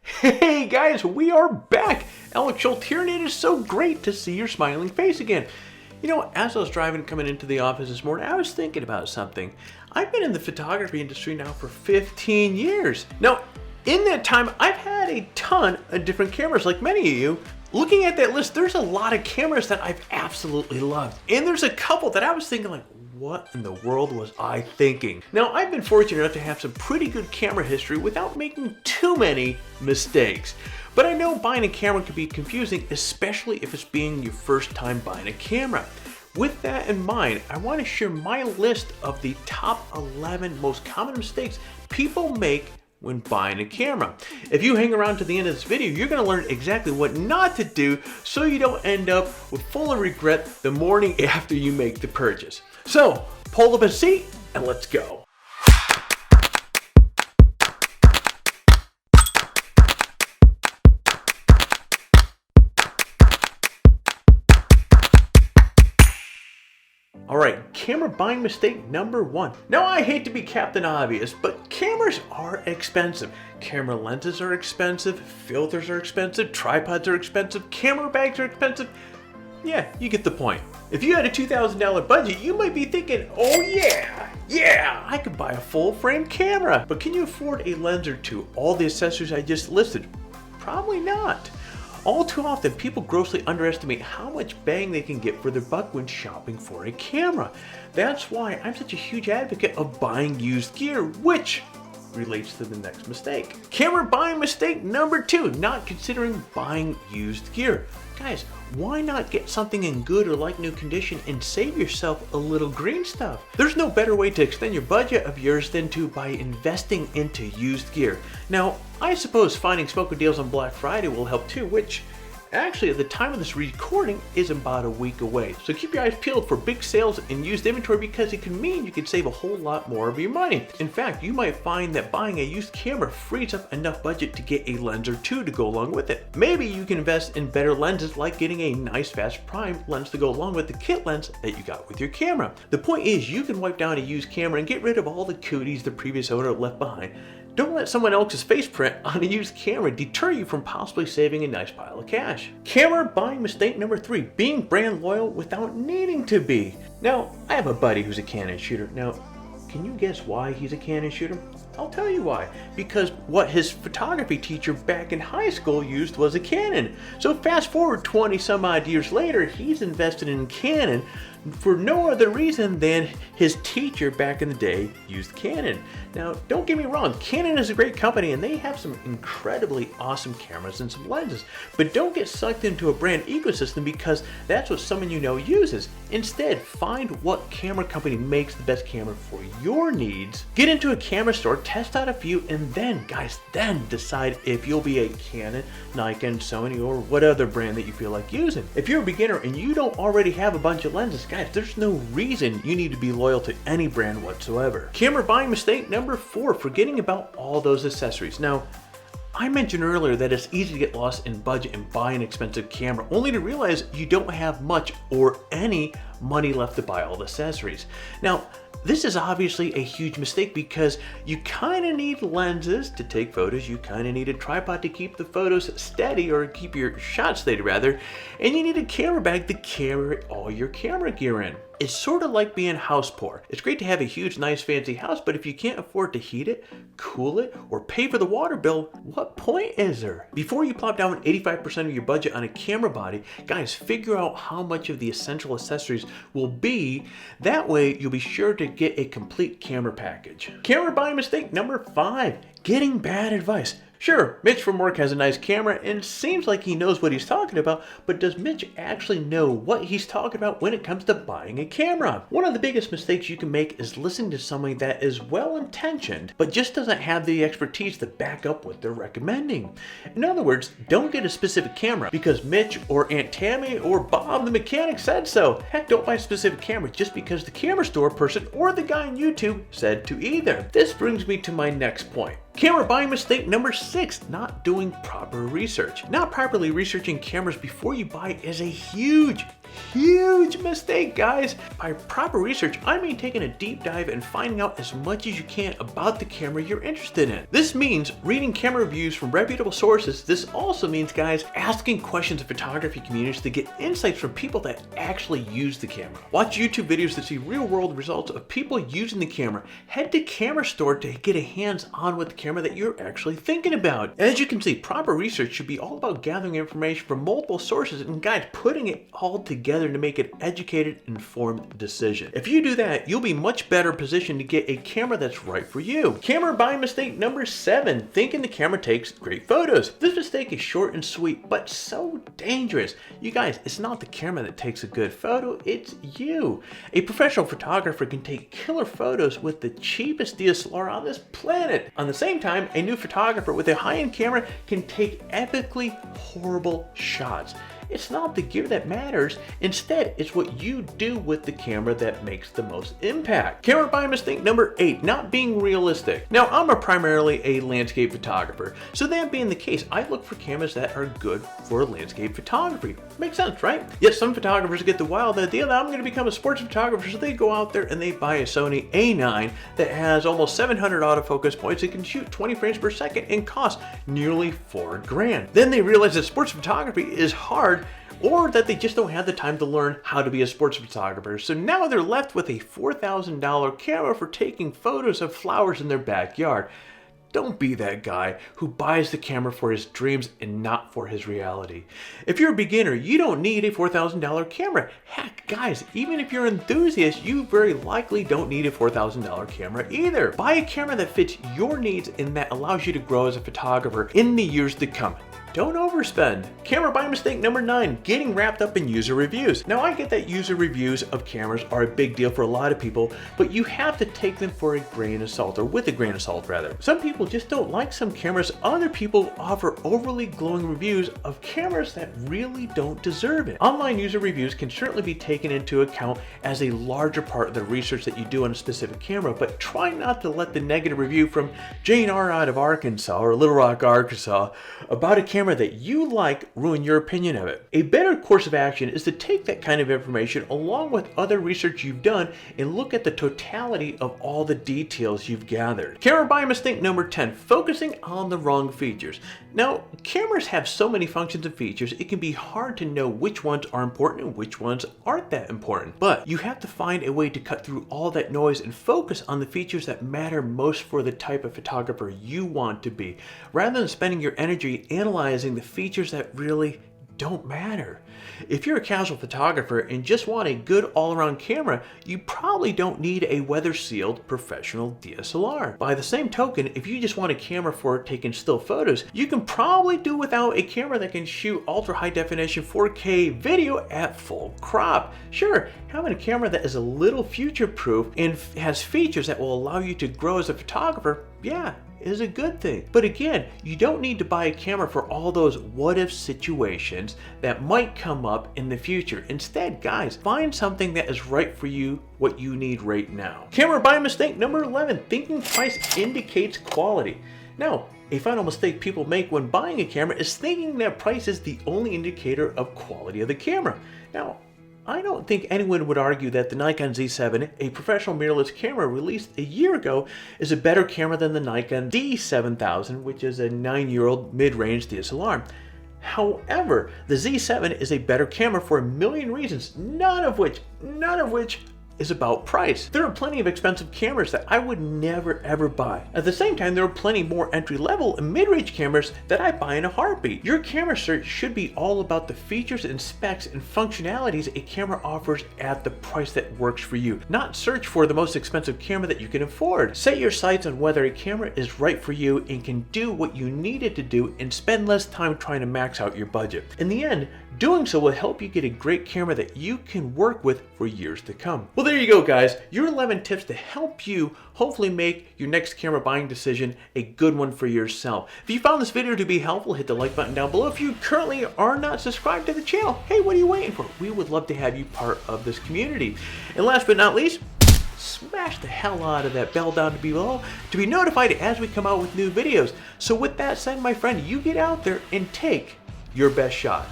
Hey guys, we are back! Alex Schultz here, and it is so great to see your smiling face again. You know, as I was driving coming into the office this morning, I was thinking about something. I've been in the photography industry now for 15 years. Now, in that time, I've had a ton of different cameras, like many of you. Looking at that list, there's a lot of cameras that I've absolutely loved. And there's a couple that I was thinking like, what in the world was I thinking? Now, I've been fortunate enough to have some pretty good camera history without making too many mistakes. But I know buying a camera can be confusing, especially if it's being your first time buying a camera. With that in mind, I want to share my list of the top 11 most common mistakes people make when buying a camera. If you hang around to the end of this video, you're going to learn exactly what not to do so you don't end up with full of regret the morning after you make the purchase. So, pull up a seat and let's go. Alright, camera buying mistake number 1. Now, I hate to be Captain Obvious, but cameras are expensive. Camera lenses are expensive, filters are expensive, tripods are expensive, camera bags are expensive. Yeah, you get the point. If you had a $2,000 budget, you might be thinking, oh yeah, I could buy a full frame camera. But can you afford a lens or two? All the accessories I just listed? Probably not. All too often, people grossly underestimate how much bang they can get for their buck when shopping for a camera. That's why I'm such a huge advocate of buying used gear, which relates to the next mistake. Camera buying mistake number 2, not considering buying used gear. Guys, why not get something in good or like new condition and save yourself a little green stuff? There's no better way to extend your budget of yours than to by investing into used gear. Now, I suppose finding smoking deals on Black Friday will help too, which actually at the time of this recording is about a week away. So keep your eyes peeled for big sales and used inventory because it can mean you can save a whole lot more of your money. In fact, you might find that buying a used camera frees up enough budget to get a lens or two to go along with it. Maybe you can invest in better lenses like getting a nice fast prime lens to go along with the kit lens that you got with your camera. The point is you can wipe down a used camera and get rid of all the cooties the previous owner left behind. Don't let someone else's face print on a used camera deter you from possibly saving a nice pile of cash. Camera buying mistake number 3, being brand loyal without needing to be. Now, I have a buddy who's a Canon shooter. Now, can you guess why he's a Canon shooter? I'll tell you why. Because what his photography teacher back in high school used was a Canon. So fast forward 20 some odd years later, he's invested in Canon for no other reason than his teacher back in the day used Canon. Now, don't get me wrong, Canon is a great company and they have some incredibly awesome cameras and some lenses, but don't get sucked into a brand ecosystem because that's what someone you know uses. Instead, find what camera company makes the best camera for your needs, get into a camera store, test out a few, and then, guys, decide if you'll be a Canon, Nikon, Sony, or what other brand that you feel like using. If you're a beginner and you don't already have a bunch of lenses, guys, there's no reason you need to be loyal to any brand whatsoever. Camera buying mistake number 4, forgetting about all those accessories. Now, I mentioned earlier that it's easy to get lost in budget and buy an expensive camera, only to realize you don't have much or any money left to buy all the accessories. Now, this is obviously a huge mistake because you kind of need lenses to take photos, you kind of need a tripod to keep the photos steady or keep your shots steady rather, and you need a camera bag to carry all your camera gear in. It's sort of like being house poor. It's great to have a huge, nice, fancy house, but if you can't afford to heat it, cool it, or pay for the water bill, what point is there? Before you plop down 85% of your budget on a camera body, guys, figure out how much of the essential accessories will be. That way, you'll be sure to get a complete camera package. Camera buying mistake number 5, getting bad advice. Sure, Mitch from work has a nice camera and seems like he knows what he's talking about, but does Mitch actually know what he's talking about when it comes to buying a camera? One of the biggest mistakes you can make is listening to somebody that is well-intentioned, but just doesn't have the expertise to back up what they're recommending. In other words, don't get a specific camera because Mitch or Aunt Tammy or Bob the mechanic said so. Heck, don't buy a specific camera just because the camera store person or the guy on YouTube said to either. This brings me to my next point. Camera buying mistake number 6, not doing proper research. Not properly researching cameras before you buy is a huge huge mistake, guys. By proper research, I mean taking a deep dive and finding out as much as you can about the camera you're interested in. This means reading camera reviews from reputable sources. This also means, guys, asking questions of photography communities to get insights from people that actually use the camera. Watch YouTube videos to see real-world results of people using the camera. Head to Camera Store to get a hands-on with the camera that you're actually thinking about. As you can see, proper research should be all about gathering information from multiple sources and, guys, putting it all together to make an educated, informed decision. If you do that, you'll be much better positioned to get a camera that's right for you. Camera buying mistake number 7, thinking the camera takes great photos. This mistake is short and sweet, but so dangerous. You guys, it's not the camera that takes a good photo, it's you. A professional photographer can take killer photos with the cheapest DSLR on this planet. On the same time, a new photographer with a high-end camera can take epically horrible shots. It's not the gear that matters. Instead, it's what you do with the camera that makes the most impact. Camera buying mistake number 8, not being realistic. Now, I'm primarily a landscape photographer, so that being the case, I look for cameras that are good for landscape photography. Makes sense, right? Yet some photographers get the wild idea that I'm going to become a sports photographer, so they go out there and they buy a Sony A9 that has almost 700 autofocus points and can shoot 20 frames per second and costs nearly $4,000. Then they realize that sports photography is hard, or that they just don't have the time to learn how to be a sports photographer. So now they're left with a $4,000 camera for taking photos of flowers in their backyard. Don't be that guy who buys the camera for his dreams and not for his reality. If you're a beginner, you don't need a $4,000 camera. Heck, guys, even if you're an enthusiast, you very likely don't need a $4,000 camera either. Buy a camera that fits your needs and that allows you to grow as a photographer in the years to come. Don't overspend. Camera buying mistake number 9, getting wrapped up in user reviews. Now, I get that user reviews of cameras are a big deal for a lot of people, but you have to take them for a grain of salt, or with a grain of salt rather. Some people just don't like some cameras. Other people offer overly glowing reviews of cameras that really don't deserve it. Online user reviews can certainly be taken into account as a larger part of the research that you do on a specific camera, but try not to let the negative review from Jane R. out of Arkansas, or Little Rock, Arkansas, about a camera that you like ruin your opinion of it. A better course of action is to take that kind of information along with other research you've done and look at the totality of all the details you've gathered. Camera buying mistake number 10, focusing on the wrong features. Now, cameras have so many functions and features, it can be hard to know which ones are important and which ones aren't that important. But you have to find a way to cut through all that noise and focus on the features that matter most for the type of photographer you want to be, rather than spending your energy analyzing the features that really don't matter. If you're a casual photographer and just want a good all-around camera, you probably don't need a weather-sealed professional DSLR. By the same token, if you just want a camera for taking still photos, you can probably do without a camera that can shoot ultra-high definition 4K video at full crop. Sure, having a camera that is a little future-proof and has features that will allow you to grow as a photographer, yeah, is a good thing. But again, you don't need to buy a camera for all those what-if situations that might come up in the future. Instead, guys, find something that is right for you, what you need right now. Camera buying mistake number 11, thinking price indicates quality. Now, a final mistake people make when buying a camera is thinking that price is the only indicator of quality of the camera. Now, I don't think anyone would argue that the Nikon Z7, a professional mirrorless camera released a year ago, is a better camera than the Nikon D7000, which is a 9-year-old mid-range DSLR. However, the Z7 is a better camera for a million reasons, none of which is about price. There are plenty of expensive cameras that I would never ever buy. At the same time, there are plenty more entry-level and mid-range cameras that I buy in a heartbeat. Your camera search should be all about the features and specs and functionalities a camera offers at the price that works for you, not search for the most expensive camera that you can afford. Set your sights on whether a camera is right for you and can do what you need it to do, and spend less time trying to max out your budget. In the end, doing so will help you get a great camera that you can work with for years to come. Well, there you go, guys. Your 11 tips to help you hopefully make your next camera buying decision a good one for yourself. If you found this video to be helpful, hit the like button down below. If you currently are not subscribed to the channel, hey, what are you waiting for? We would love to have you part of this community. And last but not least, smash the hell out of that bell down below to be notified as we come out with new videos. So with that said, my friend, you get out there and take your best shot.